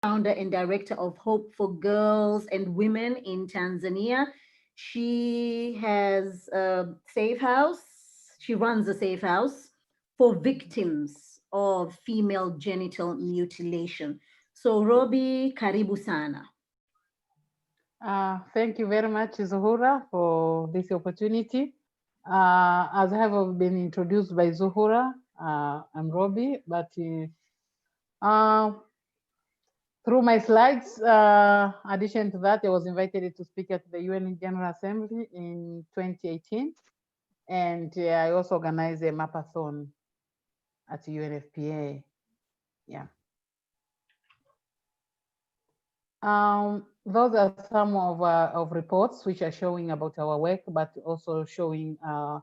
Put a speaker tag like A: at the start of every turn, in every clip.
A: founder and director of Hope for Girls and Women in Tanzania. She has a safe house. She runs a safe house for victims of female genital mutilation. So, Rhobi, karibu sana.
B: Thank you very much, Zuhura, for this opportunity. As I have been introduced by Zuhura, I'm Rhobi, but uh, through my slides, addition to that, I was invited to speak at the UN General Assembly in 2018, and I also organized a mapathon at UNFPA. Yeah. Those are some of reports which are showing about our work, but also showing how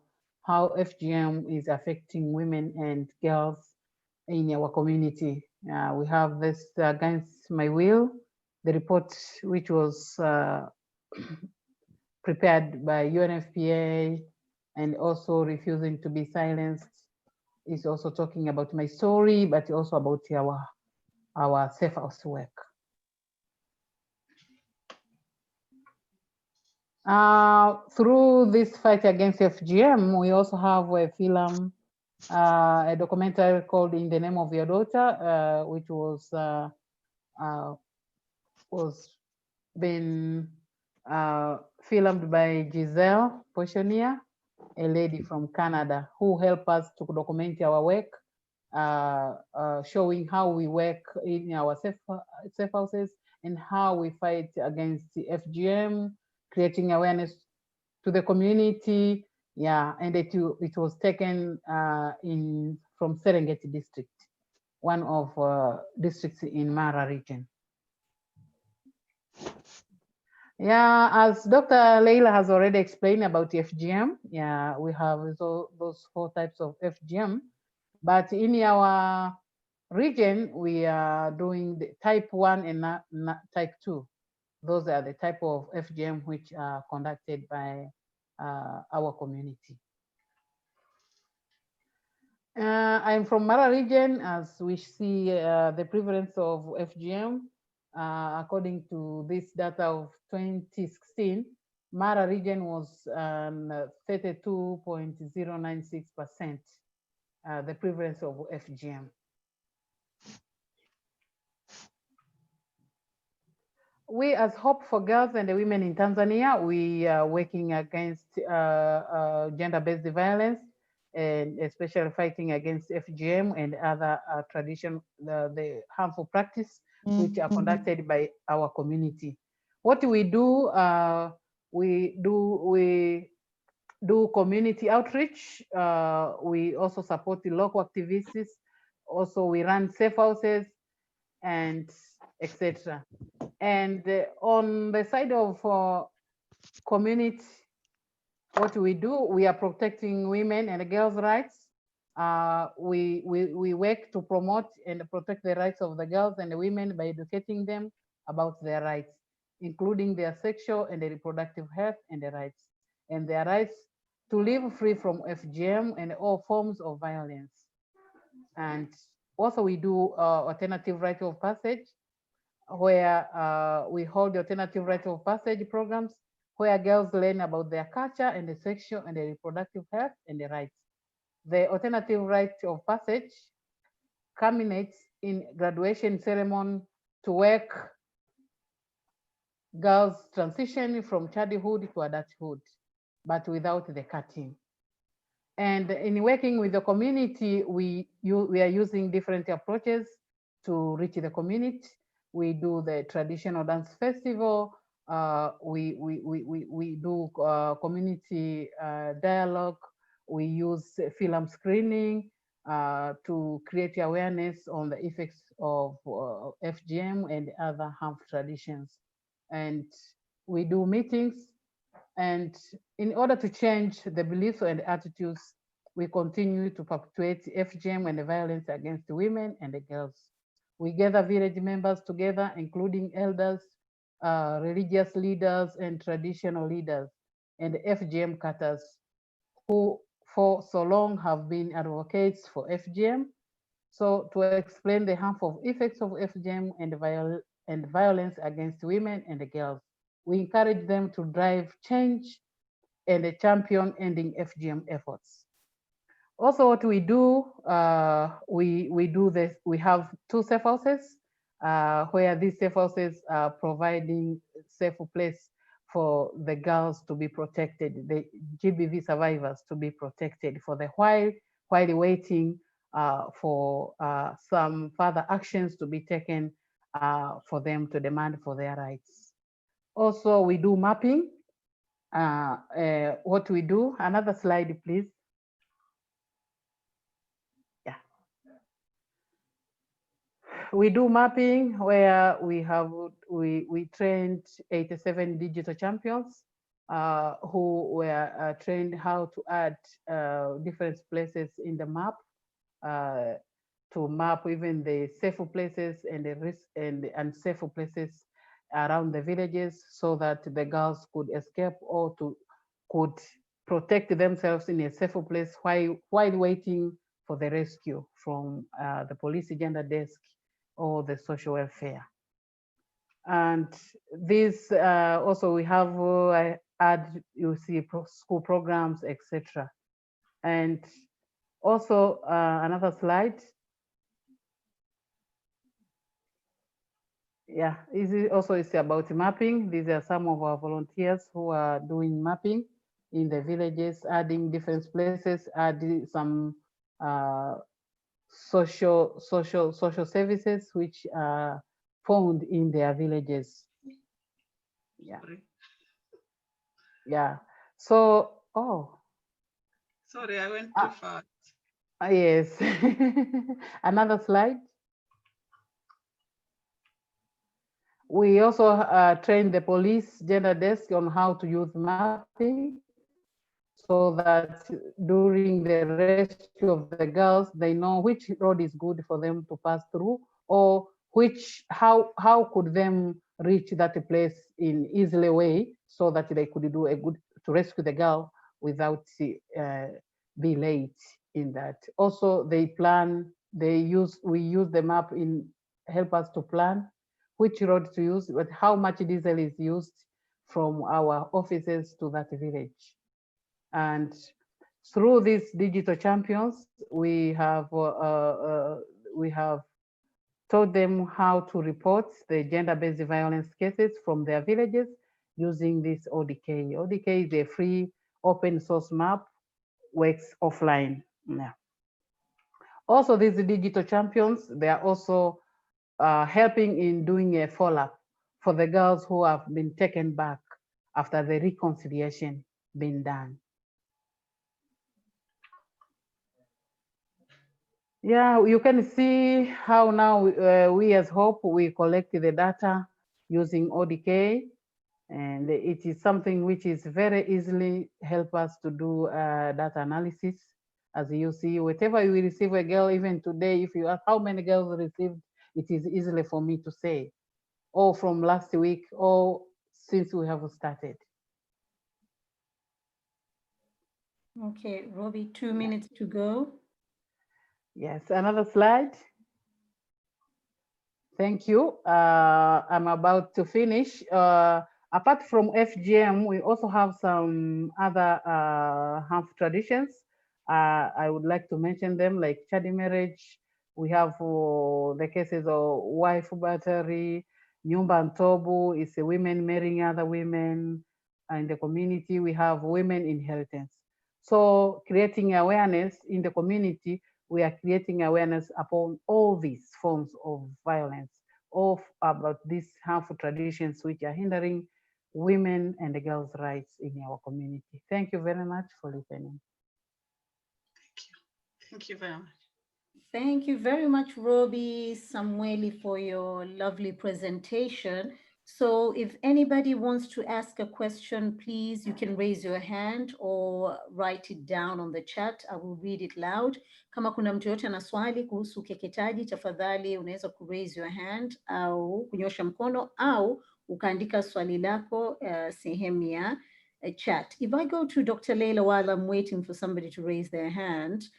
B: FGM is affecting women and girls in our community. We have this Against My Will, the report which was prepared by UNFPA, and also Refusing to Be Silenced is also talking about my story, but also about our safe house work. Through this fight against FGM, we also have a film, a documentary called "In the Name of Your Daughter," which was been filmed by Giselle Pochonier, a lady from Canada, who helped us to document our work, showing how we work in our safe houses and how we fight against the FGM, creating awareness to the community. Yeah, and it was taken from Serengeti district, one of districts in Mara region. Yeah, as Dr. Leila has already explained about FGM, yeah, we have those 4 types of FGM, but in our region, we are doing the type 1 and type 2. Those are the type of FGM which are conducted by our community. I'm from Mara region. As we see the prevalence of FGM, according to this data of 2016, Mara region was 32.096%, the prevalence of FGM. We as Hope for Girls and Women in Tanzania, we are working against gender-based violence, and especially fighting against FGM and other the harmful practice which are conducted by our community. What we do, we do community outreach. We also support the local activities. Also, we run safe houses and etc. And on the side of community, what we do, we are protecting women and girls' rights. We work to promote and protect the rights of the girls and the women by educating them about their rights, including their sexual and reproductive health and their rights to live free from FGM and all forms of violence. And also we do alternative rite of passage, where we hold alternative rite of passage programs where girls learn about their culture and the sexual and the reproductive health and the rights. The alternative rite of passage culminates in graduation ceremony to work girls transition from childhood to adulthood, but without the cutting. And in working with the community, we are using different approaches to reach the community. We do the traditional dance festival. We do community dialogue. We use film screening to create awareness on the effects of FGM and other harmful traditions. And we do meetings. And in order to change the beliefs and attitudes, we continue to perpetuate FGM and the violence against women and the girls. We gather village members together, including elders, religious leaders, and traditional leaders, and FGM cutters who for so long have been advocates for FGM. So to explain the harmful effects of FGM and violence against women and girls, we encourage them to drive change and champion ending FGM efforts. Also, what we do, we do this. We have two safe houses where these safe houses are providing safe place for the girls to be protected, the GBV survivors to be protected for the while waiting for some further actions to be taken for them to demand for their rights. Also, we do mapping. What we do, another slide, please. Yeah. We do mapping where we trained 87 digital champions who were trained how to add different places in the map to map even the safer places and the risk and unsafe places around the villages so that the girls could escape or could protect themselves in a safer place while waiting for the rescue from the police gender desk or the social welfare. And this also we have you see school programs, etc. And also another slide. Yeah, it's about mapping. These are some of our volunteers who are doing mapping in the villages, adding different places, adding some social services which are found in their villages. Yeah. Yeah. So,
C: Sorry, I went too fast.
B: Yes. Another slide. We also train the police gender desk on how to use mapping so that during the rescue of the girls, they know which road is good for them to pass through or how could them reach that place in easily way so that they could do to rescue the girl without be late in that. Also, we use the map in help us to plan which road to use, but how much diesel is used from our offices to that village. And through these digital champions, we have taught them how to report the gender-based violence cases from their villages using this ODK. ODK is a free open source map, works offline. Yeah. Also, these digital champions, they are also helping in doing a follow-up for the girls who have been taken back after the reconciliation been done. Yeah, you can see how now we as HOPE, we collect the data using ODK, and it is something which is very easily help us to do data analysis. As you see, whatever we receive a girl, even today, if you ask how many girls received, it is easily for me to say, or from last week, or since we have started.
A: Okay, Rhobi, 2 minutes to go.
B: Yes, another slide. Thank you. I'm about to finish. Apart from FGM, we also have some other harmful traditions. I would like to mention them, like child marriage. We have the cases of wife battery, nyumba ntobu is a women marrying other women. In the community, we have women inheritance. So creating awareness in the community, we are creating awareness upon all these forms of violence, about these harmful traditions which are hindering women and the girls' rights in our community. Thank you very much for listening.
C: Thank you. Thank you very much.
A: Thank you very much, Rhobi Samueli, for your lovely presentation. So if anybody wants to ask a question, please, you can raise your hand or write it down on the chat. I will read it loud. Kama kuna mtu yote ana swali kuhusu ukeketaji, tafadhali unaweza ku raise your hand au kunyosha mkono au ukaandika swali lako sehemu ya chat. If I go to Dr. Leila while I'm waiting for somebody to raise their hand,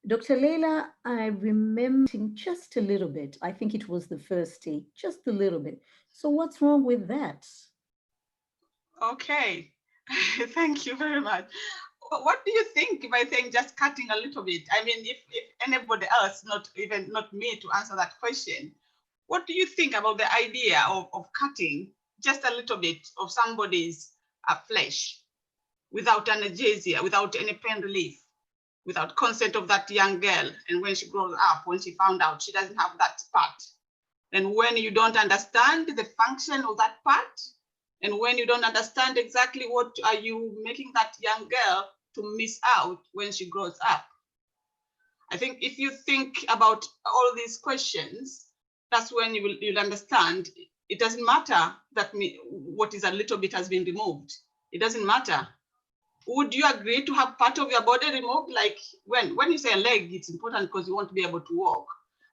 A: Dr. Leila, I remember just a little bit. I think it was the first stage, just a little bit. So what's wrong with that?
C: Okay, thank you very much. What do you think if I think just cutting a little bit? I mean, if anybody else, not me to answer that question, what do you think about the idea of cutting just a little bit of somebody's flesh without analgesia, without any pain relief, without consent of that young girl? And when she grows up, when she found out she doesn't have that part, and when you don't understand the function of that part, and when you don't understand exactly what are you making that young girl to miss out when she grows up. I think if you think about all these questions, that's when you'll understand it doesn't matter that what is a little bit has been removed. It doesn't matter. Would you agree to have part of your body removed? Like when you say a leg, it's important because you want to be able to walk.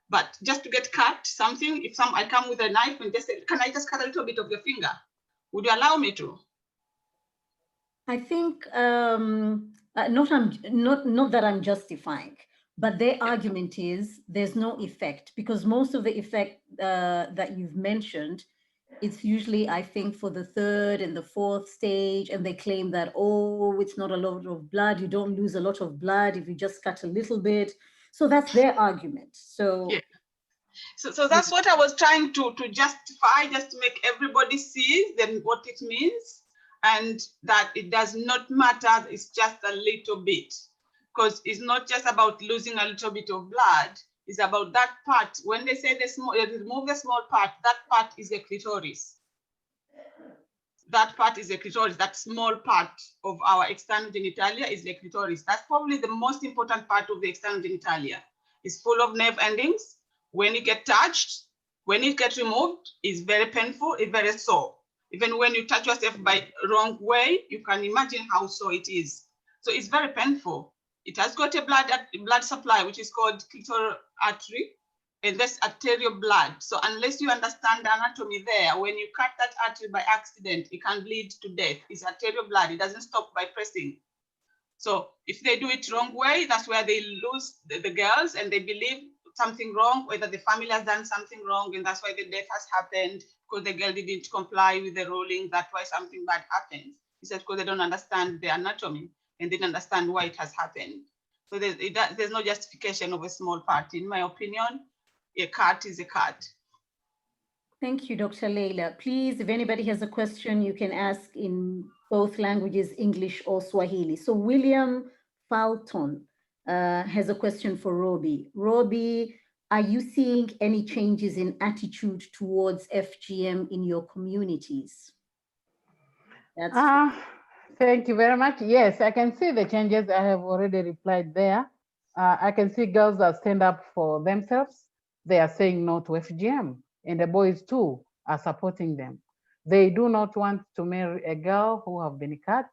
C: But just to get cut something, if I come with a knife and just say, can I just cut a little bit of your finger? Would you allow me to?
A: I think not that I'm justifying, but their argument is there's no effect, because most of the effect that you've mentioned, it's usually, I think, for the third and the fourth stage, and they claim that, oh, it's not a lot of blood. You don't lose a lot of blood if you just cut a little bit. So that's their argument. So
C: yeah. So that's what I was trying to justify, just to make everybody see then what it means, and that it does not matter, it's just a little bit. Because it's not just about losing a little bit of blood, it's about that part. When they say remove the small part, that part is the clitoris. That part is the clitoris. That small part of our external genitalia is the clitoris. That's probably the most important part of the external genitalia. It's full of nerve endings. When you get touched, when it gets removed, it's very painful, it's very sore. Even when you touch yourself by wrong way, you can imagine how sore it is. So it's very painful. It has got a blood supply, which is called clitoral artery, and that's arterial blood. So unless you understand the anatomy there, when you cut that artery by accident, it can bleed to death. It's arterial blood. It doesn't stop by pressing. So if they do it wrong way, that's where they lose the girls, and they believe something wrong, whether the family has done something wrong, and that's why the death has happened, because the girl didn't comply with the ruling. That's why something bad happens. It's because they don't understand the anatomy and didn't understand why it has happened. So there's no justification of a small part. In my opinion, a cut is a cut.
A: thank you, Dr. Leila. Please, if anybody has a question, you can ask in both languages, English or Swahili. So William Falton has a question for Rhobi. Rhobi, are you seeing any changes in attitude towards FGM in your communities?
B: Thank you very much. Yes, I can see the changes. I have already replied there. I can see girls that stand up for themselves. They are saying no to FGM, and the boys too are supporting them. They do not want to marry a girl who have been cut.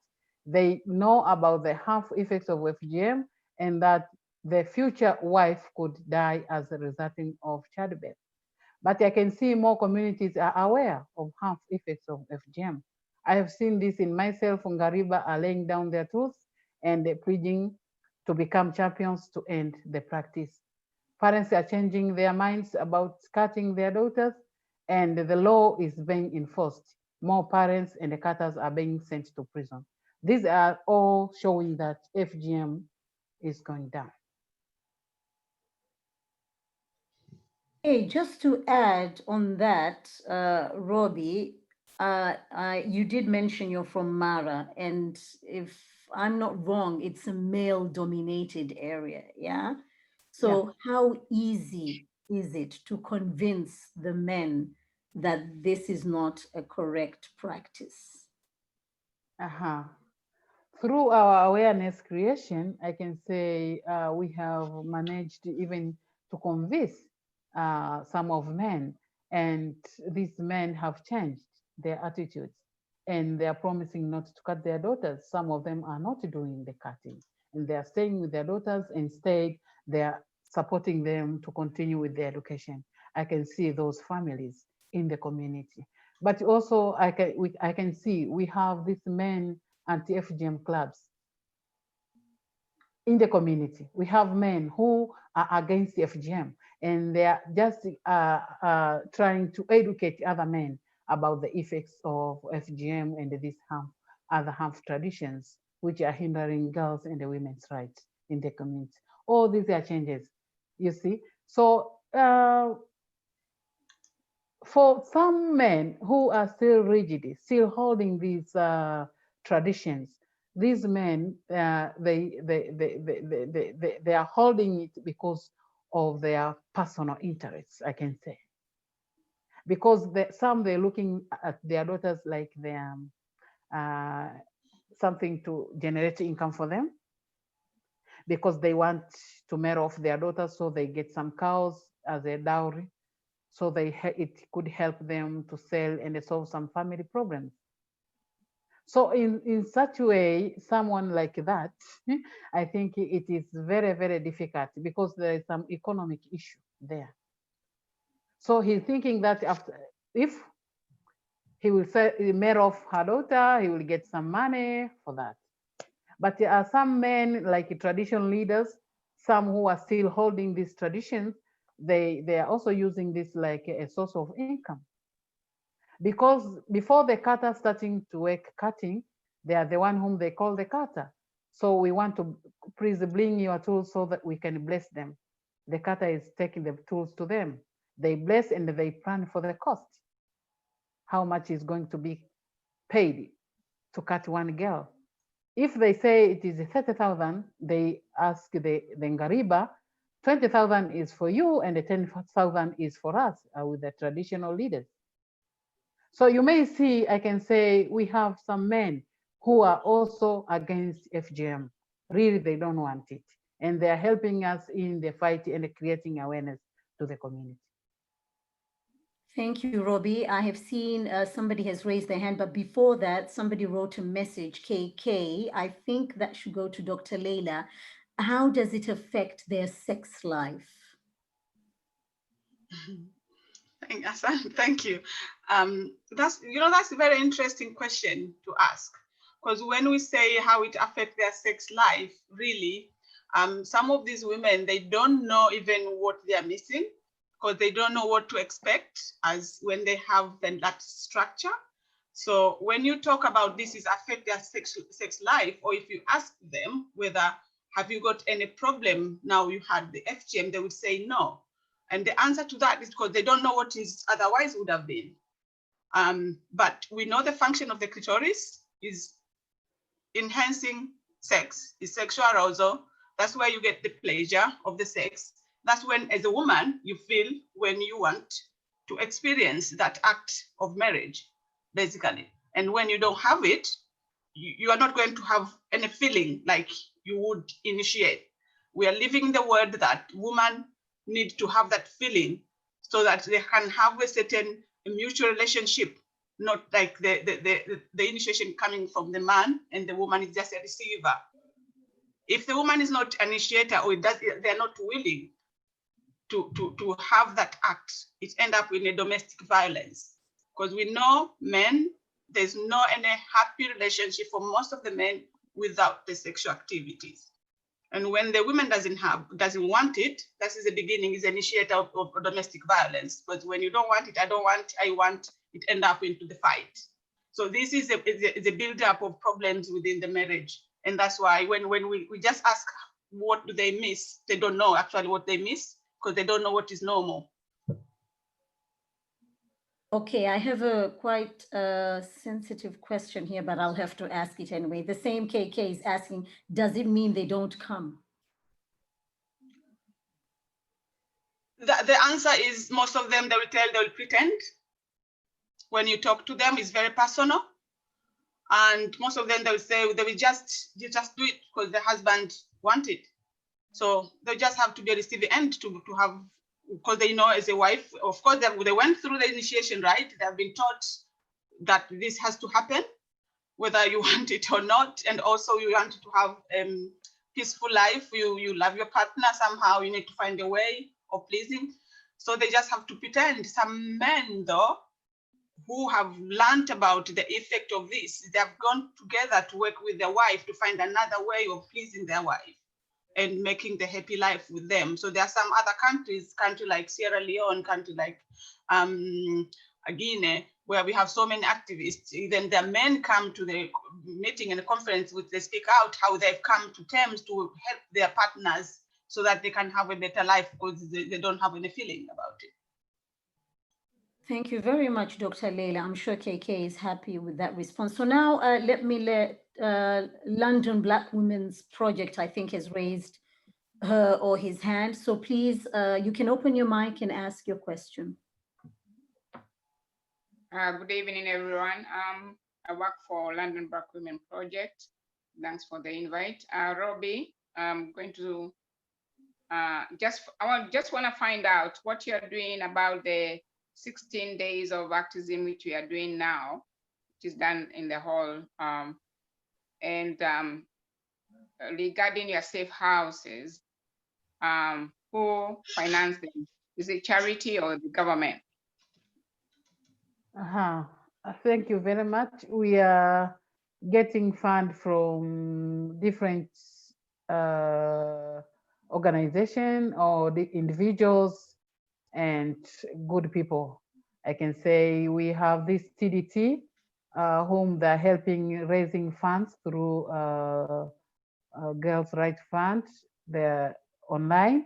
B: They know about the harmful effects of FGM, and that the future wife could die as a result of childbirth. But I can see more communities are aware of harmful effects of FGM. I have seen this in myself. Ngariba are laying down their truth and pledging to become champions to end the practice. Parents are changing their minds about cutting their daughters, and the law is being enforced. More parents and the cutters are being sent to prison. These are all showing that FGM is going down.
A: Hey, just to add on that, Rhobi, you did mention you're from Mara, and if I'm not wrong, it's a male-dominated area, yeah? So how easy is it to convince the men that this is not a correct practice?
B: Through our awareness creation, I can say we have managed even to convince some of men, and these men have changed their attitudes, and they are promising not to cut their daughters. Some of them are not doing the cutting, and they are staying with their daughters. Instead, they are supporting them to continue with their education. I can see those families in the community. But also, I can see we have these men anti-FGM clubs. in the community. We have men who are against the FGM, and they are just trying to educate other men about the effects of FGM and these other harmful traditions which are hindering girls and the women's rights in the community. All these are changes, you see. So for some men who are still rigid, still holding these traditions, these men, they are holding it because of their personal interests, I can say. Because some they're looking at their daughters like they're something to generate income for them, because they want to marry off their daughters so they get some cows as a dowry, so it could help them to sell and solve some family problems. So in such a way, someone like that, I think it is very, very difficult because there is some economic issue there. So he's thinking that if he will marry off her daughter, he will get some money for that. But there are some men, like traditional leaders, some who are still holding these traditions, they are also using this like a source of income. Because before the cutter starting to work cutting, they are the one whom they call the cutter. So we want to please bring your tools so that we can bless them. The cutter is taking the tools to them. They bless and they plan for the cost. How much is going to be paid to cut one girl? If they say it is 30,000, they ask the Ngariba, 20,000 is for you and the 10,000 is for us with the traditional leaders. So you may see, I can say we have some men who are also against FGM. Really, they don't want it. And they're helping us in the fight and creating awareness to the community.
A: Thank you, Rhobi. I have seen somebody has raised their hand, but before that, somebody wrote a message, KK. I think that should go to Dr. Leila. How does it affect their sex life?
C: Thank you. That's a very interesting question to ask, because when we say how it affects their sex life, really, some of these women, they don't know even what they are missing, because they don't know what to expect as when they have that structure. So when you talk about this is affect their sex life, or if you ask them whether have you got any problem now you had the FGM, they would say no. And the answer to that is because they don't know what is otherwise would have been. But we know the function of the clitoris is enhancing sex, is sexual arousal. That's where you get the pleasure of the sex. That's when, as a woman, you feel when you want to experience that act of marriage, basically. And when you don't have it, you are not going to have any feeling like you would initiate. We are living in the world that women need to have that feeling so that they can have a certain mutual relationship, not like the initiation coming from the man and the woman is just a receiver. If the woman is not an initiator or they're not willing to have that act, it ends up in a domestic violence. Because we know men, there's no any happy relationship for most of the men without the sexual activities. And when the woman doesn't want it, that is the beginning, is the initiator of domestic violence. But when you don't want it, I want, it end up into the fight. So this is a build-up of problems within the marriage. And that's why when we just ask what do they miss, they don't know actually what they miss, because they don't know what is normal.
A: Okay, I have a quite sensitive question here, but I'll have to ask it anyway. The same KK is asking, does it mean they don't come?
C: The answer is most of them, they will pretend. When you talk to them, it's very personal. And most of them, they will say, you just do it because the husband wants it. So they just have to be a receiving end to have, because they know as a wife, of course, they went through the initiation, right? They have been taught that this has to happen, whether you want it or not. And also you want to have peaceful life. You love your partner somehow, you need to find a way of pleasing. So they just have to pretend. Some men, though, who have learned about the effect of this, they have gone together to work with their wife to find another way of pleasing their wife. and making the happy life with them. So there are some other countries, country like Sierra Leone, country like Guinea, where we have so many activists. Even their men come to the meeting and the conference, which they speak out how they've come to terms to help their partners so that they can have a better life because they don't have any feeling about it.
A: Thank you very much, Dr. Leila. I'm sure KK is happy with that response. So now let London Black Women's Project, I think, has raised her or his hand. So please, you can open your mic and ask your question.
D: Good evening, everyone. I work for London Black Women Project. Thanks for the invite. Rhobi, I'm going to I just want to find out what you're doing about the 16 days of activism which we are doing now, which is done in the hall, regarding your safe houses, who finance them? Is it charity or the government?
B: Thank you very much. We are getting funds from different organizations or the individuals and good people. I can say we have this TDT, whom they're helping raising funds through Girls' Rights Fund. They're online.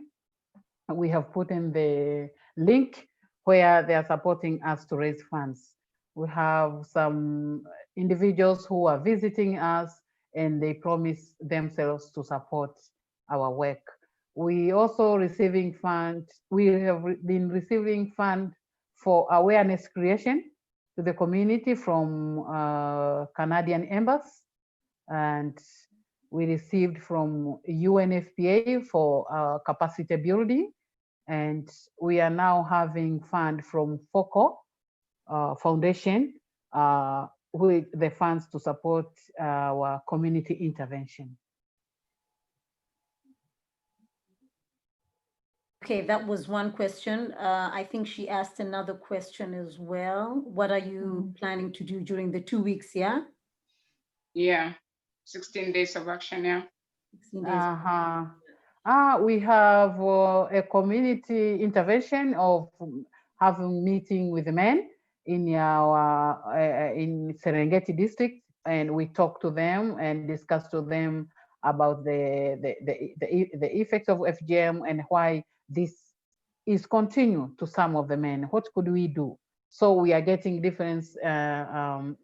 B: We have put in the link where they are supporting us to raise funds. We have some individuals who are visiting us and they promise themselves to support our work. We also receiving funds. We have been receiving funds for awareness creation to the community from Canadian Embassy, and we received from UNFPA for capacity building, and we are now having fund from FOCO Foundation with the funds to support our community intervention.
A: Okay, that was one question. I think she asked another question as well. What are you planning to do during the 2 weeks, yeah?
D: Yeah, 16 days of action, yeah.
A: 16 days.
B: We have a community intervention of having meeting with the men in our in Serengeti district, and we talk to them and discuss to them about the effects of FGM and why this is continue to some of the men. What could we do? So we are getting different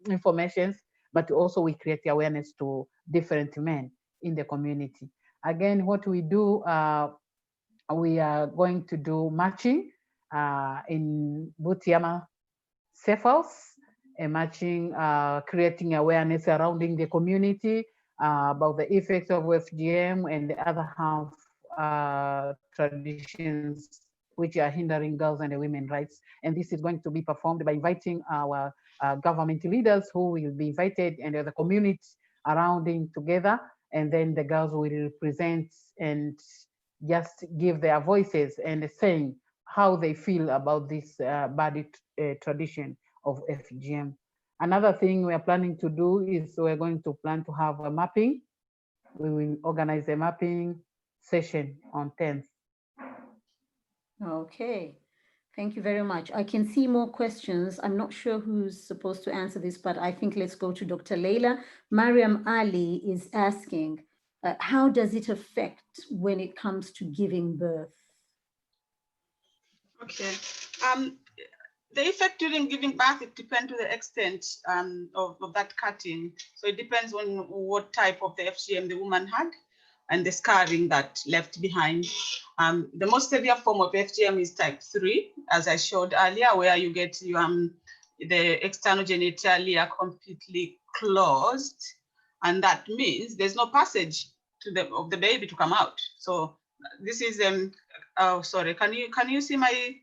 B: informations, but also we create awareness to different men in the community. Again, what we do, we are going to do matching in Butiama safe house, matching, creating awareness surrounding the community about the effects of FGM and the other harmful traditions which are hindering girls and women's rights. And this is going to be performed by inviting our government leaders who will be invited and the community surrounding together. And then the girls will represent and just give their voices and saying how they feel about this bad tradition of FGM. Another thing we are planning to do is we're going to plan to have a mapping. We will organize a mapping session on 10th.
A: Okay, thank you very much. I can see more questions. I'm not sure who's supposed to answer this, but I think let's go to Dr. Leila. Mariam Ali is asking, how does it affect when it comes to giving birth?
C: Okay. The effect during giving birth, it depends to the extent of that cutting. So it depends on what type of the FGM the woman had and the scarring that left behind. The most severe form of FGM is type 3, as I showed earlier, where you get the external genitalia completely closed. And that means there's no passage of the baby to come out. So this is, oh, sorry, can you see my,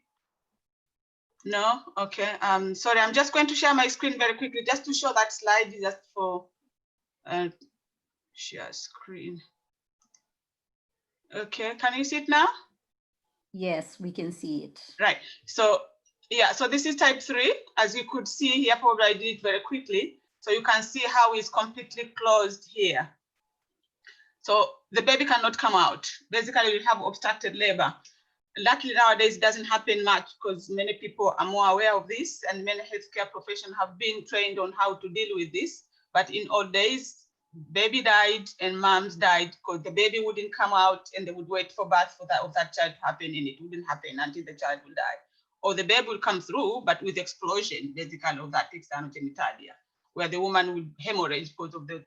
C: no? Okay, sorry, I'm just going to share my screen very quickly just to show that slide just for share screen. Okay, can you see it now?
A: Yes, we can see it.
C: Right, so yeah, so this is type 3. As you could see here, probably I did it very quickly. So you can see how it's completely closed here. So the baby cannot come out. Basically, you have obstructed labor. Luckily nowadays it doesn't happen much because many people are more aware of this, and many healthcare professionals have been trained on how to deal with this. But in old days, baby died and moms died because the baby wouldn't come out, and they would wait for birth for that child to happen, and it wouldn't happen until the child will die. Or the baby will come through, but with explosion, basically, of that external genitalia, where the woman would hemorrhage because of the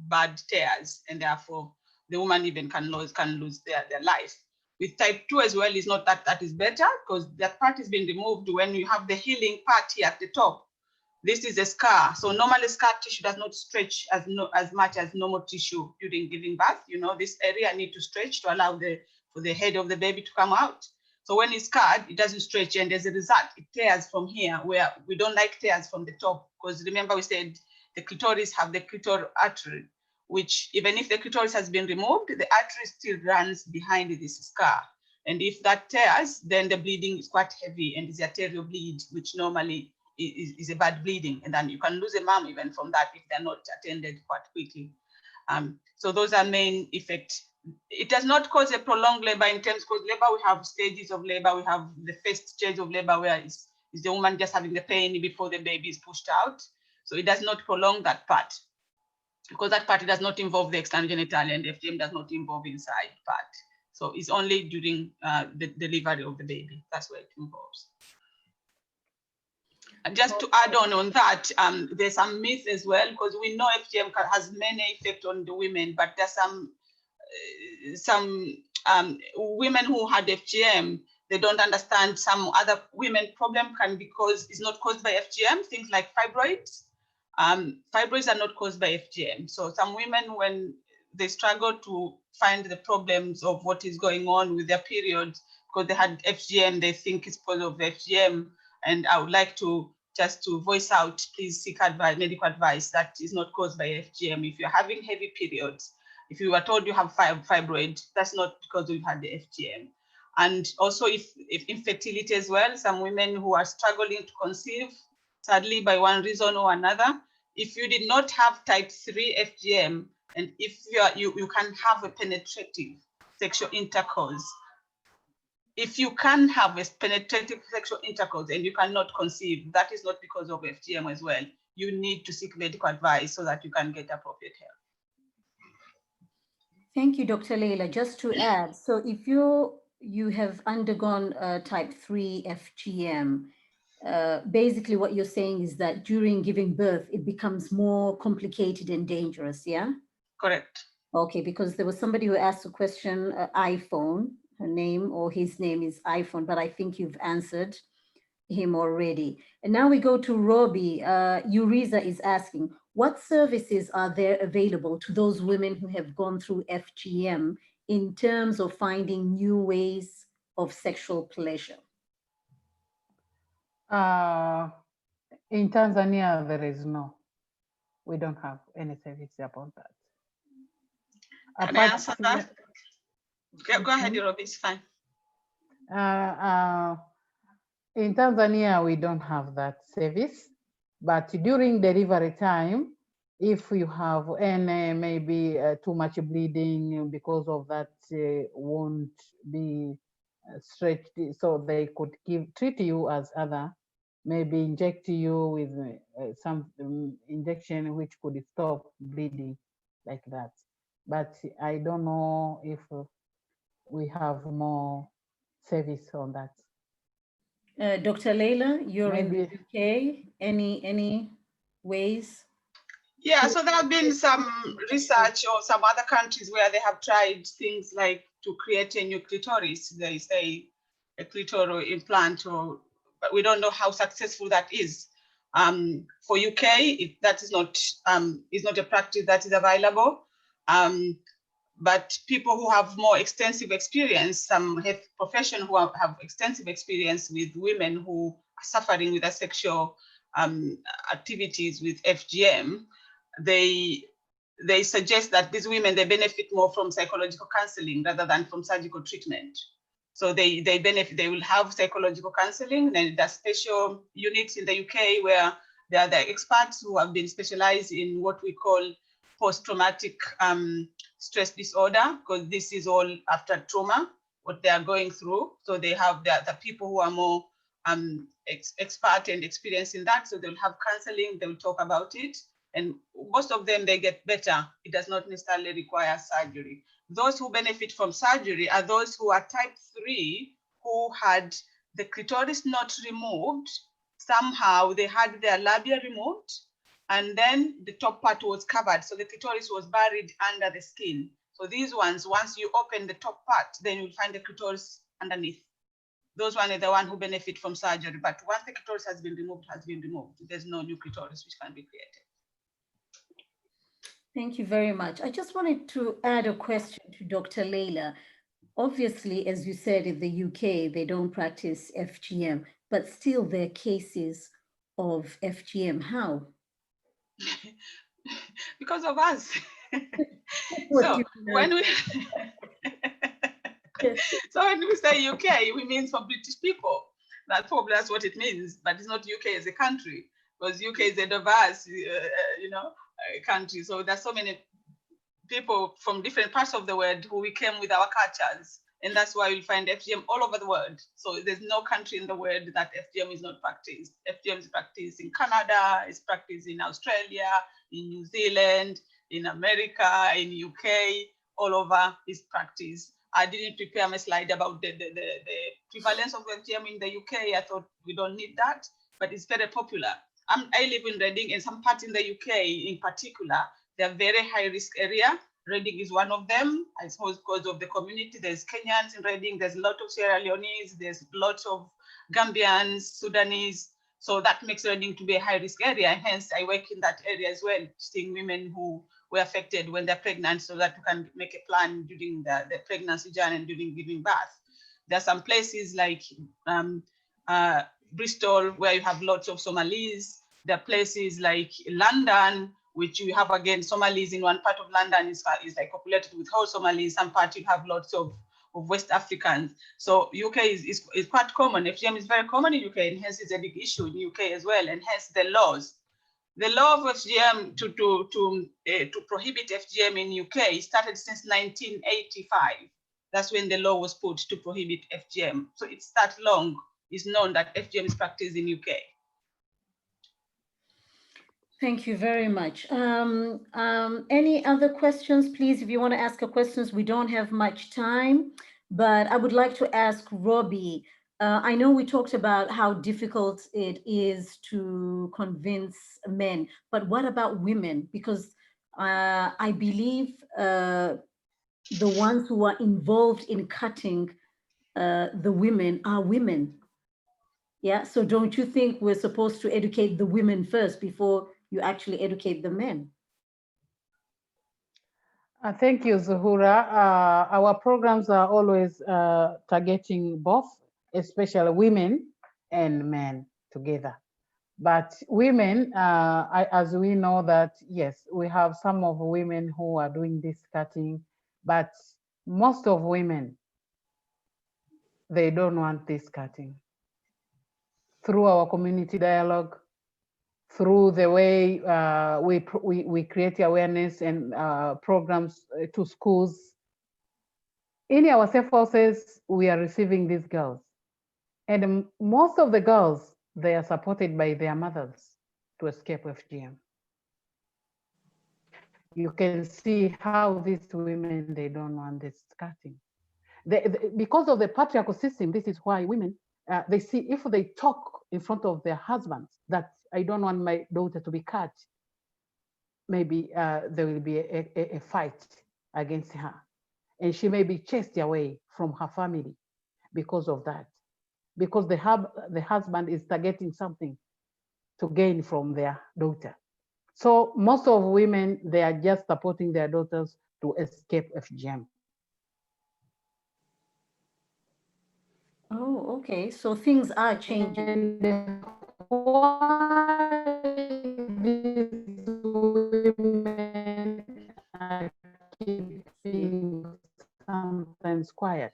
C: bad tears, and therefore the woman even can lose their life. With type 2 as well, is not that is better, because that part is being removed when you have the healing part here at the top. This is a scar. So normally scar tissue does not stretch as much as normal tissue during giving birth. You know, this area need to stretch to allow for the head of the baby to come out. So when it's scarred, it doesn't stretch, and as a result, it tears from here, where we don't like tears from the top, because remember we said the clitoris have the clitoral artery, which even if the clitoris has been removed, the artery still runs behind this scar. And if that tears, then the bleeding is quite heavy, and is arterial bleed, which normally is a bad bleeding. And then you can lose a mom even from that if they're not attended quite quickly. So those are main effects. It does not cause a prolonged labor in terms, because labor, we have stages of labor. We have the first stage of labor where is the woman just having the pain before the baby is pushed out. So it does not prolong that part, because that part does not involve the external genitalia, and FGM does not involve inside part. So it's only during the delivery of the baby. That's where it involves. And just to add on that, there's some myth as well, because we know FGM has many effects on the women, but there's some women who had FGM, they don't understand some other women problem it's not caused by FGM, things like fibroids. Fibroids are not caused by FGM. So some women, when they struggle to find the problems of what is going on with their periods, because they had FGM, they think it's because of FGM. And I would like to just to voice out, please seek advice, medical advice that is not caused by FGM. If you're having heavy periods, if you were told you have fibroid, that's not because you've had the FGM. And also if infertility as well, some women who are struggling to conceive, sadly by one reason or another, if you did not have type 3 FGM, and if you can have a penetrative sexual intercourse, if you can have a penetrative sexual intercourse and you cannot conceive, that is not because of FGM as well. You need to seek medical advice so that you can get appropriate help.
A: Thank you, Dr. Leila. Just to add, so if you have undergone type 3 FGM, basically what you're saying is that during giving birth, it becomes more complicated and dangerous, yeah?
C: Correct.
A: Okay, because there was somebody who asked a question, iPhone, her name or his name is iPhone, but I think you've answered him already. And now we go to Rhobi. Uriza is asking, what services are there available to those women who have gone through FGM in terms of finding new ways of sexual pleasure?
B: In Tanzania, we don't have any service about that.
C: Can I answer that? Go ahead, Rhobi, it's fine.
B: In Tanzania, we don't have that service, but during delivery time, if you have any maybe too much bleeding because of that won't be stretched, so they could treat you as other, maybe inject you with some injection which could stop bleeding like that. But I don't know if we have more service on that.
A: Dr. Leila, you're
B: Maybe.
A: in the UK. Any ways?
C: Yeah, so there have been some research or some other countries where they have tried things like to create a new clitoris. They say a clitoral implant, but we don't know how successful that is. For UK, that is not a practice that is available. But people who have more extensive experience, some health professionals who have extensive experience with women who are suffering with sexual activities with FGM, they suggest that these women, they benefit more from psychological counseling rather than from surgical treatment. So they benefit, they will have psychological counseling, and there's special units in the UK where there are the experts who have been specialized in what we call post-traumatic stress disorder, because this is all after trauma, what they are going through. So they have the people who are more expert and experienced in that. So they'll have counseling, they'll talk about it. And most of them, they get better. It does not necessarily require surgery. Those who benefit from surgery are those who are type 3, who had the clitoris not removed. Somehow they had their labia removed, and then the top part was covered. So the clitoris was buried under the skin. So these ones, once you open the top part, then you'll find the clitoris underneath. Those ones are the ones who benefit from surgery. But once the clitoris has been removed, there's no new clitoris which can be created.
A: Thank you very much. I just wanted to add a question to Dr. Leila. Obviously, as you said, in the UK, they don't practice FGM, but still there are cases of FGM. How?
C: Because of us. So when we so when we say UK, we mean for British people. That's what it means, but it's not UK as a country, because UK is a diverse, country. So there's so many people from different parts of the world who we came with our cultures, and that's why you'll find FGM all over the world. So there's no country in the world that FGM is not practiced. FGM is practiced in Canada, it's practiced in Australia, in New Zealand, in America, in UK, all over is practiced. I didn't prepare my slide about the prevalence of FGM in the UK. I thought we don't need that, but it's very popular. I live in Reading, and some parts in the UK in particular, they're very high risk area. Reading is one of them, I suppose, because of the community. There's Kenyans in Reading, there's a lot of Sierra Leone's, there's lots of Gambians, Sudanese. So that makes Reading to be a high risk area. And hence I work in that area as well, seeing women who were affected when they're pregnant, so that you can make a plan during the pregnancy journey and during giving birth. There are some places like Bristol, where you have lots of Somalis. There are places like London, which you have, again, Somalis in one part of London is like populated with whole Somalis. Some part you have lots of West Africans. So UK is quite common. FGM is very common in UK, and hence it's a big issue in UK as well, and hence the laws. The law of FGM to prohibit FGM in UK started since 1985. That's when the law was put to prohibit FGM. So it's that long. It's known that FGM is practiced in UK.
A: Thank you very much. Any other questions, please? If you want to ask a questions, we don't have much time, but I would like to ask Rhobi. I know we talked about how difficult it is to convince men, but what about women? Because I believe the ones who are involved in cutting the women are women. Yeah, so don't you think we're supposed to educate the women first before you actually educate the men?
B: Thank you, Zuhura. Our programs are always targeting both, especially women and men together. But women, as we know that, yes, we have some of women who are doing this cutting, but most of women, they don't want this cutting. Through our community dialogue, through the way we create awareness and programs to schools. In our safe houses, we are receiving these girls. And most of the girls, they are supported by their mothers to escape FGM. You can see how these women, they don't want this cutting. Because of the patriarchal system, this is why women, they see if they talk in front of their husbands that I don't want my daughter to be cut, maybe there will be a fight against her. And she may be chased away from her family because of that. Because the husband is targeting something to gain from their daughter. So most of women, they are just supporting their daughters to escape FGM.
A: Oh, okay. So things are changing.
B: And why these women are keeping sometimes quiet.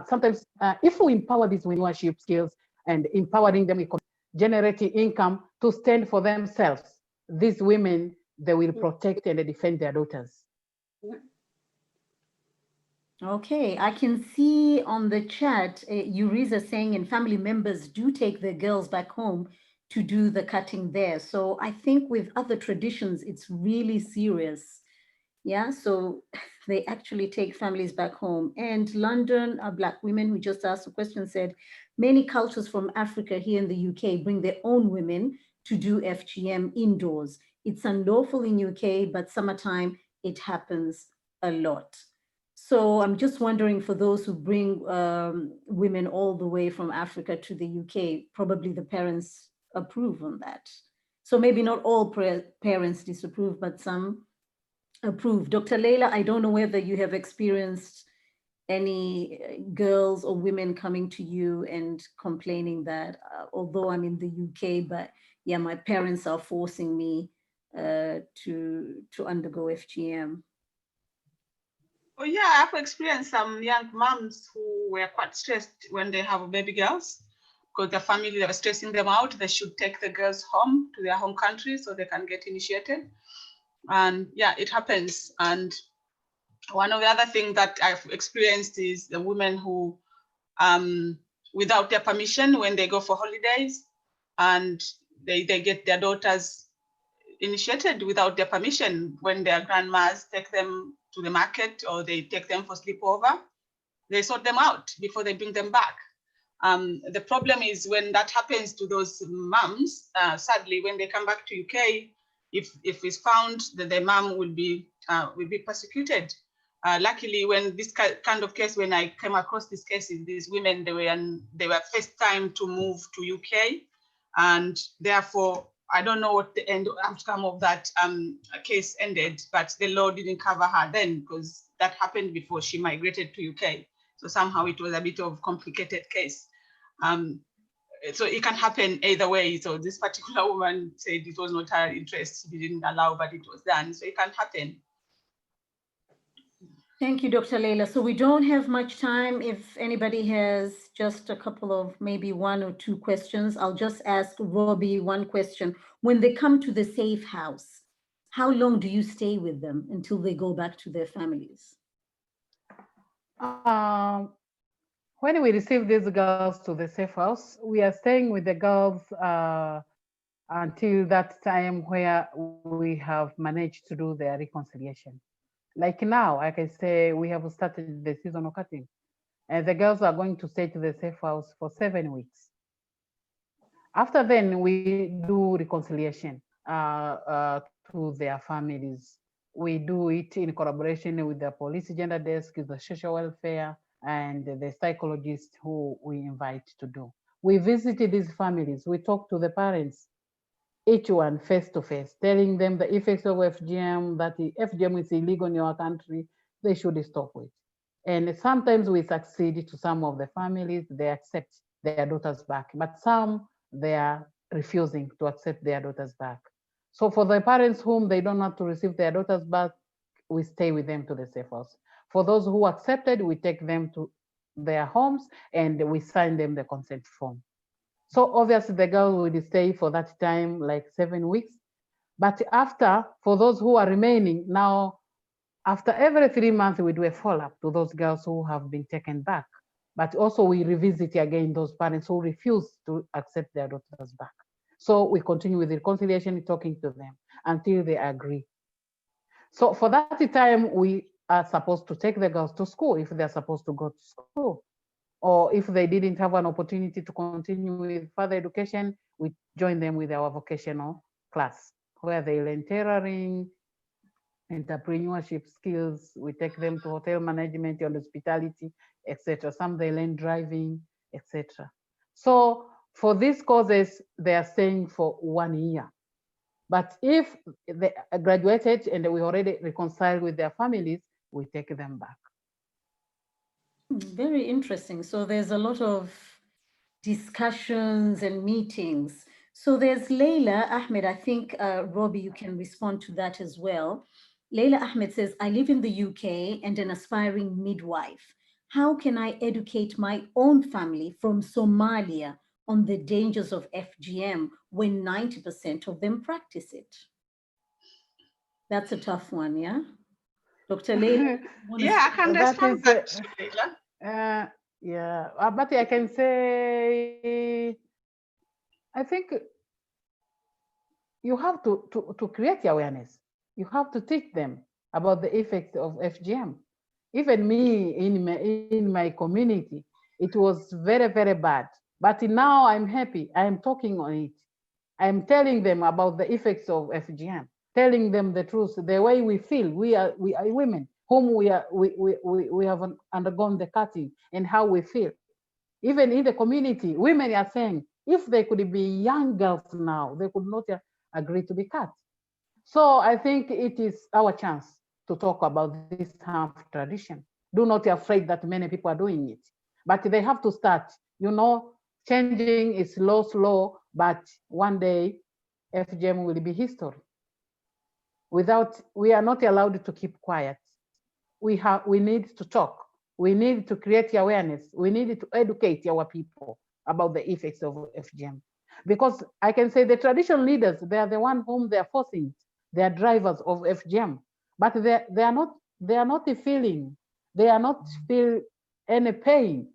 B: Sometimes if we empower these leadership skills and empowering them with generating income to stand for themselves, these women, they will protect and defend their daughters.
A: Okay, I can see on the chat, Yuriza saying, and family members do take their girls back home to do the cutting there. So I think with other traditions, it's really serious. Yeah, so they actually take families back home. And London, a Black women who just asked a question said, many cultures from Africa here in the UK bring their own women to do FGM indoors. It's unlawful in UK, but summertime it happens a lot. So I'm just wondering, for those who bring women all the way from Africa to the UK, probably the parents approve on that. So maybe not all parents disapprove, but some approve. Dr. Leila, I don't know whether you have experienced any girls or women coming to you and complaining that although I'm in the UK, but yeah, my parents are forcing me to undergo FGM.
C: Oh yeah, I've experienced some young moms who were quite stressed when they have baby girls because the family, they were stressing them out. They should take the girls home to their home country so they can get initiated. And yeah, it happens. And one of the other things that I've experienced is the women who, without their permission, when they go for holidays and they get their daughters initiated without their permission, when their grandmas take them to the market or they take them for sleepover, they sort them out before they bring them back. The problem is when that happens to those moms, sadly, when they come back to UK, if it's found that the mom will be persecuted. Luckily, when this kind of case, when I came across these cases, these women, they were first time to move to UK, and therefore, I don't know what the outcome of that case ended, but the law didn't cover her then because that happened before she migrated to UK. So somehow it was a bit of a complicated case. So it can happen either way. So this particular woman said it was not her interest. She didn't allow, but it was done. So it can happen.
A: Thank you, Dr. Leila. So we don't have much time. If anybody has just a couple of maybe one or two questions, I'll just ask Rhobi one question. When they come to the safe house, how long do you stay with them until they go back to their families?
B: When we receive these girls to the safe house, we are staying with the girls until that time where we have managed to do their reconciliation. Like now, I can say we have started the seasonal cutting, and the girls are going to stay to the safe house for 7 weeks. After then, we do reconciliation to their families. We do it in collaboration with the police gender desk, the social welfare, and the psychologists who we invite to do. We visit these families, we talk to the parents, each one face to face, telling them the effects of FGM, that the FGM is illegal in your country, they should stop it. And sometimes we succeed to some of the families, they accept their daughters back, but some, they are refusing to accept their daughters back. So for the parents whom they don't want to receive their daughters back, we stay with them to the safe house. For those who accepted, we take them to their homes and we sign them the consent form. So obviously the girl will stay for that time, like 7 weeks. But after, for those who are remaining, now, after every 3 months, we do a follow-up to those girls who have been taken back. But also we revisit again those parents who refuse to accept their daughters back. So we continue with the reconciliation, talking to them until they agree. So for that time, we are supposed to take the girls to school if they're supposed to go to school. Or if they didn't have an opportunity to continue with further education, we join them with our vocational class where they learn tailoring, entrepreneurship skills. We take them to hotel management and hospitality, etc. Some they learn driving, etc. So for these courses, they are staying for 1 year. But if they graduated and we already reconciled with their families, we take them back.
A: Very interesting. So there's a lot of discussions and meetings. So there's Leila Ahmed. I think, Rhobi, you can respond to that as well. Leila Ahmed says, I live in the UK and an aspiring midwife. How can I educate my own family from Somalia on the dangers of FGM when 90% of them practice it? That's a tough one, yeah? Dr. Leila?
C: Yeah, I can
B: That
C: respond
B: is,
C: that, Leila.
B: yeah, but I can say, I think you have to create awareness. You have to teach them about the effects of FGM. Even me in my community, it was very, very bad. But now I'm happy. I'm talking on it. I'm telling them about the effects of FGM, telling them the truth, the way we feel. We are women whom we have undergone the cutting and how we feel. Even in the community, women are saying if they could be young girls now, they could not agree to be cut. So I think it is our chance to talk about this harmful tradition. Do not be afraid that many people are doing it, but they have to start. You know, changing is slow, but one day FGM will be history. We are not allowed to keep quiet. We need to talk. We need to create awareness. We need to educate our people about the effects of FGM. Because I can say the traditional leaders, they are the one whom they are forcing. They are drivers of FGM, but they are not feeling, they are not feel any pain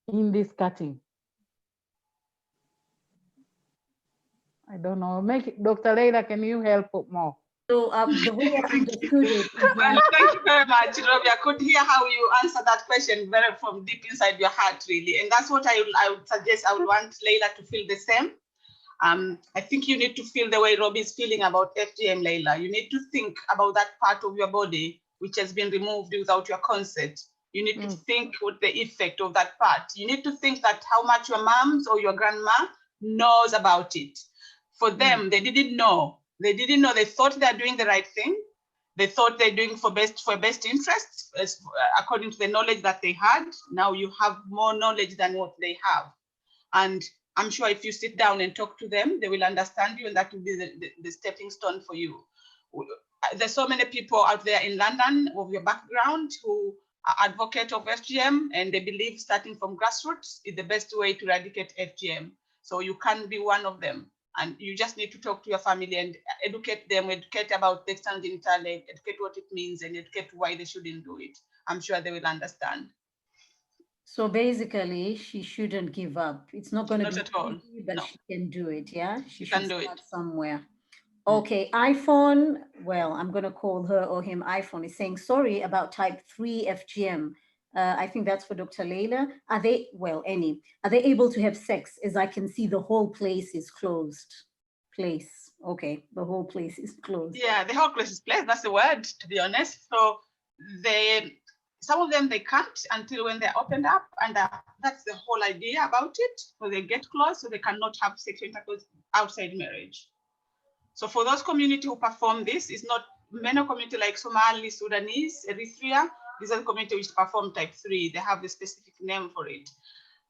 B: in this cutting. I don't know. Dr. Leila, can you help more?
A: So the way I understood it is
C: Well, thank you very much, Rhobi. I could hear how you answer that question very from deep inside your heart, really. And that's what I would suggest. I would want Leila to feel the same. I think you need to feel the way Rhobi is feeling about FGM, Leila. You need to think about that part of your body which has been removed without your consent. You need to think what the effect of that part. You need to think that how much your moms or your grandma knows about it. For them, they didn't know. They didn't know. They thought they're doing the right thing. They thought they're doing for best interests, according to the knowledge that they had. Now you have more knowledge than what they have. And I'm sure if you sit down and talk to them, they will understand you, and that will be the stepping stone for you. There's so many people out there in London of your background who are advocates of FGM, and they believe starting from grassroots is the best way to eradicate FGM. So you can be one of them. And you just need to talk to your family and educate them, educate about the external genital, educate what it means, and educate why they shouldn't do it. I'm sure they will understand.
A: so basically, she shouldn't give up. It's not going to be
C: Not at all.
A: easy, but
C: No.
A: she can do it. Yeah, she
C: You
A: should
C: can do
A: start
C: it.
A: somewhere. Okay, iPhone. Well, I'm going to call her or him iPhone. Is saying sorry about type 3 FGM. I think that's for Dr. Leila. Are they able to have sex? As I can see, the whole place is closed. Okay, the whole place is closed.
C: Yeah, the whole place is closed. That's the word, to be honest. So some of them, they can't until when they're opened up, and that's the whole idea about it. So they get closed, so they cannot have sexual intercourse outside marriage. So for those communities who perform this, it's not many communities like Somali, Sudanese, Eritrea. These are the communities which perform type 3. They have a specific name for it.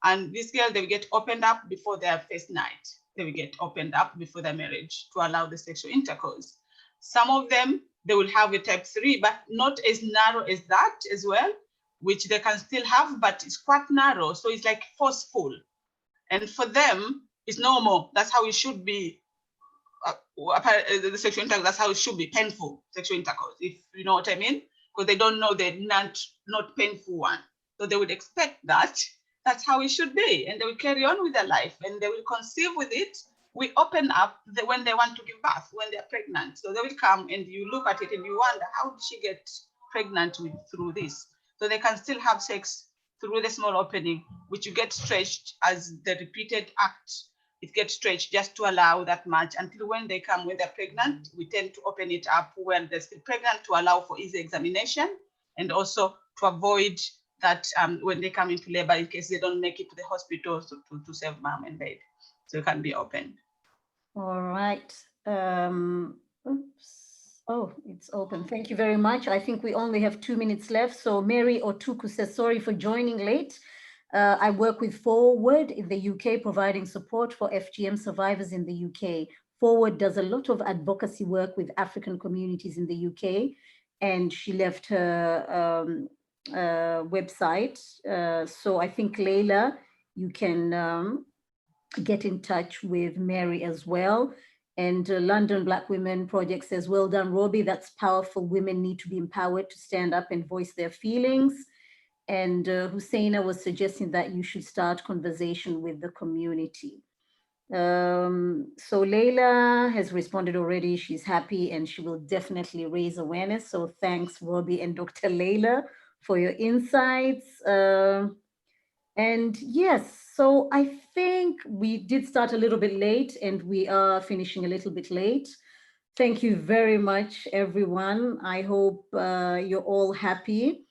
C: And these girls, they will get opened up before their first night. They will get opened up before their marriage to allow the sexual intercourse. Some of them, they will have a type 3, but not as narrow as that as well, which they can still have, but it's quite narrow. So it's like forceful. And for them, it's normal. That's how it should be. The sexual intercourse, that's how it should be, painful sexual intercourse, if you know what I mean, because they don't know the not painful one. So they would expect that. That's how it should be, and they will carry on with their life, and they will conceive with it. We open up when they want to give birth, when they're pregnant. So they will come, and you look at it, and you wonder, how did she get pregnant through this? So they can still have sex through the small opening, which you get stretched as the repeated act. It gets stretched just to allow that much until when they come, when they're pregnant, we tend to open it up when they're still pregnant to allow for easy examination, and also to avoid that when they come into labor, in case they don't make it to the hospital, to save mom and baby. So it can be opened.
A: All right. Oops. Oh, it's open. Thank you very much. I think we only have 2 minutes left. So Mary Otuku says, sorry for joining late. I work with Forward in the UK, providing support for FGM survivors in the UK. Forward does a lot of advocacy work with African communities in the UK, and she left her website. So I think, Leila, you can get in touch with Mary as well. And London Black Women Project says, well done, Rhobi. That's powerful. Women need to be empowered to stand up and voice their feelings. And Husseina was suggesting that you should start conversation with the community. So Leila has responded already. She's happy and she will definitely raise awareness. So thanks, Rhobi and Dr. Leila, for your insights. And yes, so I think we did start a little bit late and we are finishing a little bit late. Thank you very much, everyone. I hope you're all happy.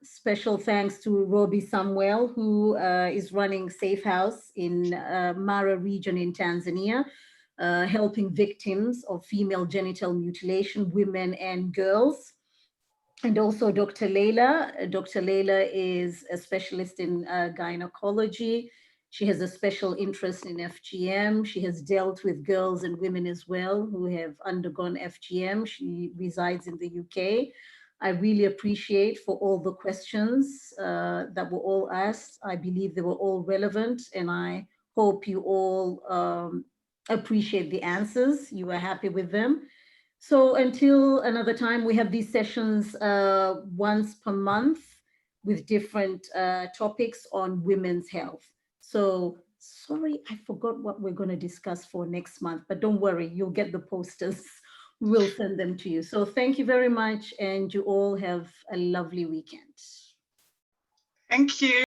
A: Special thanks to Rhobi Samuel, who is running Safe House in Mara region in Tanzania, helping victims of female genital mutilation, women and girls. And also Dr. Leila. Dr. Leila is a specialist in gynecology. She has a special interest in FGM. She has dealt with girls and women as well who have undergone FGM. She resides in the UK. I really appreciate for all the questions that were all asked. I believe they were all relevant, and I hope you all appreciate the answers. You are happy with them. So until another time, we have these sessions once per month with different topics on women's health. So sorry, I forgot what we're going to discuss for next month, but don't worry, you'll get the posters. We'll send them to you. So thank you very much, and you all have a lovely weekend.
C: Thank you.